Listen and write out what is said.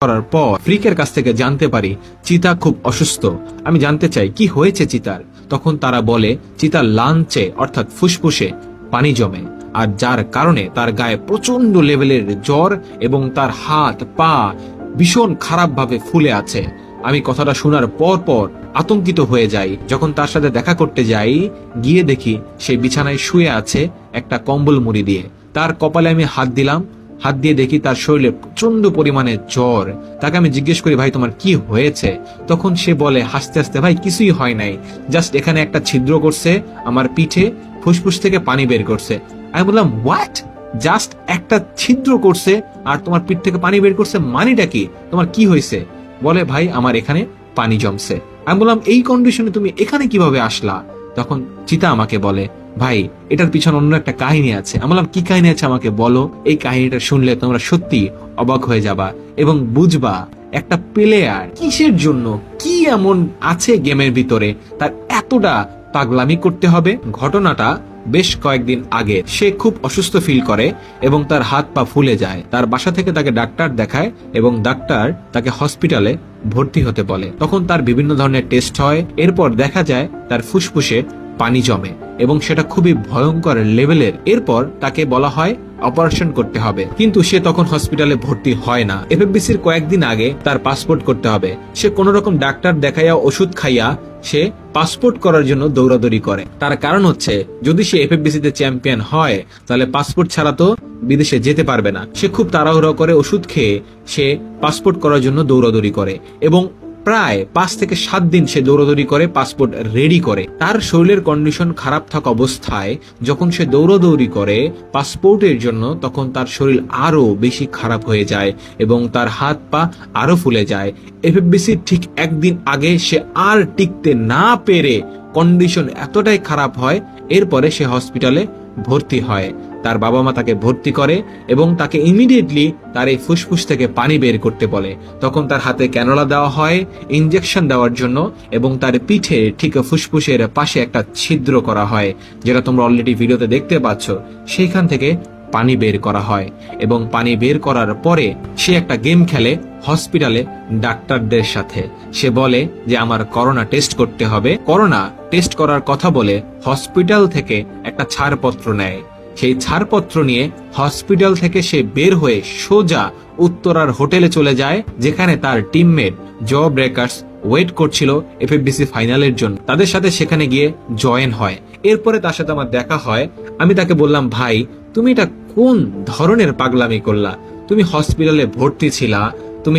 করার পর ফ্রিকের কাছ থেকে জানতে পারি চিতা খুব অসুস্থ। আমি জানতে চাই কি হয়েছে চিতার। তখন তারা বলে চিতার লাঞ্চে অর্থাৎ ফুসফুসে পানি জমে, আর যার কারণে তার গায়ে প্রচন্ড লেভেলের জ্বর এবং তার হাত পা ভীষণ খারাপভাবে ফুলে আছে। আমি কথাটা শোনার পর পর আতঙ্কিত হয়ে যাই। যখন তার সাথে দেখা করতে যাই, গিয়ে দেখি সে বিছানায় শুয়ে আছে একটা কম্বল মুড়ি দিয়ে। তার কপালে আমি হাত দিলাম, হাত দিয়ে দেখি তার শরীরে প্রচন্ড পরিমাণে জ্বর। তাকে আমি জিজ্ঞেস করি, ভাই তোমার কি হয়েছে? তখন সে বলে হাসতে হাসতে, ভাই কিছুই হয় নাই, জাস্ট এখানে একটা ছিদ্র করছে আমার পিঠে, ফুসফুস থেকে পানি বের করছে। আমি বললাম হোয়াট? জাস্ট একটা ছিদ্র করছে আর তোমার পিঠ থেকে পানি বের করছে, মানিটা কি? তোমার কি হয়েছে? বলে ভাই আমার এখানে পানি জমছে। আমি বললাম এই কন্ডিশনে তুমি এখানে কিভাবে আসলা? তখন চিতা আমাকে বলে, ভাই এটার পিছনে অন্য একটা কাহিনী আছে। আমি বললাম কি কাহিনী আছে আমাকে বলো। এই কাহিনীটা শুনলে তোমরা সত্যি অবাক হয়ে যাবা এবং বুঝবা একটা প্লেয়ার কিসের জন্য, কি এমন আছে গেমের ভিতরে তার এতটা পাগলামি করতে হবে। ঘটনাটা বেশ কয়েকদিন আগে। সে খুব অসুস্থ ফিল করে এবং তার হাত পা ফুলে যায়। তার বাসা থেকে তাকে ডাক্তার দেখায় এবং ডাক্তার তাকে হসপিটালে ভর্তি হতে বলে। তখন তার বিভিন্ন ধরনের টেস্ট হয়। এরপর দেখা যায় তার ফুসফুসে পানি জমে এবং সেটা খুবই ভয়ঙ্কর লেভেলের। এরপর তাকে বলা হয় অপারেশন করতে হবে, কিন্তু সে তখন হসপিটালে ভর্তি হয় না। এফএফবিসির কয়েকদিন আগে তার পাসপোর্ট করতে হবে। সে কোন রকম ডাক্তার দেখাইয়া ওষুধ খাইয়া সে পাসপোর্ট করার জন্য দৌড়াদৌড়ি করে। তার কারণ হচ্ছে যদি সে এফএফবিসিতে চ্যাম্পিয়ন হয় তাহলে পাসপোর্ট ছাড়া তো বিদেশে যেতে পারবে না। সে খুব তাড়াহুড়ো করে ওষুধ খেয়ে সে পাসপোর্ট করার জন্য দৌড়াদৌড়ি করে এবং প্রায় 5 থেকে 7 দিন সে দৌড়াদৌড়ি করে পাসপোর্ট রেডি করে। তার শরীরের কন্ডিশন খারাপ থাকা অবস্থায় যখন সে দৌড়াদৌড়ি করে পাসপোর্টের জন্য, তখন তার শরীর আরো বেশি খারাপ হয়ে যায় এবং তার হাত পা আরো ফুলে যায়। এফএফবিসির ঠিক একদিন আগে সে আর টিকতে না পেরে কন্ডিশন এতটাই খারাপ হয়, এরপরে সে হসপিটালে ভর্তি হয়। তার বাবা মা তাকে ভর্তি করে এবং তাকে ইমিডিয়েটলি তার এই ফুসফুস থেকে পানি বের করতে বলে। তখন তার হাতে ক্যানোলা দেওয়া হয় ইনজেকশন দেওয়ার জন্য এবং তার পিঠে ঠিক ফুসফুসের পাশে একটা ছিদ্র করা হয়, যেটা তোমরা অলরেডি ভিডিওতে দেখতে পাচ্ছ। সেইখান থেকে পানি বের করা হয় এবং পানি বের করার পরে সে একটা গেম খেলে হসপিটালে ডাক্তারদের সাথে। সে বলে যে আমার করোনা টেস্ট করতে হবে। করোনা টেস্ট করার কথা বলে হসপিটাল থেকে একটা ছাড়পত্র নেয়। সেই ছাড়পত্র নিয়ে হসপিটাল থেকে সে বের হয়ে সোজা উত্তরার হোটেলে চলে যায়, যেখানে তার টিমমেট জো ব্রেকার্স ওয়েট করছিল এফএফবিসি ফাইনালের জন্য। তাদের সাথে সেখানে গিয়ে জয়েন হয়। এরপরে তার সাথে আমার দেখা হয়। আমি তাকে বললাম, ভাই তুমি এটা কোন ধরনের পাগলামি করলা? তুমি হসপিটালে ভর্তি ছিলা, তুমি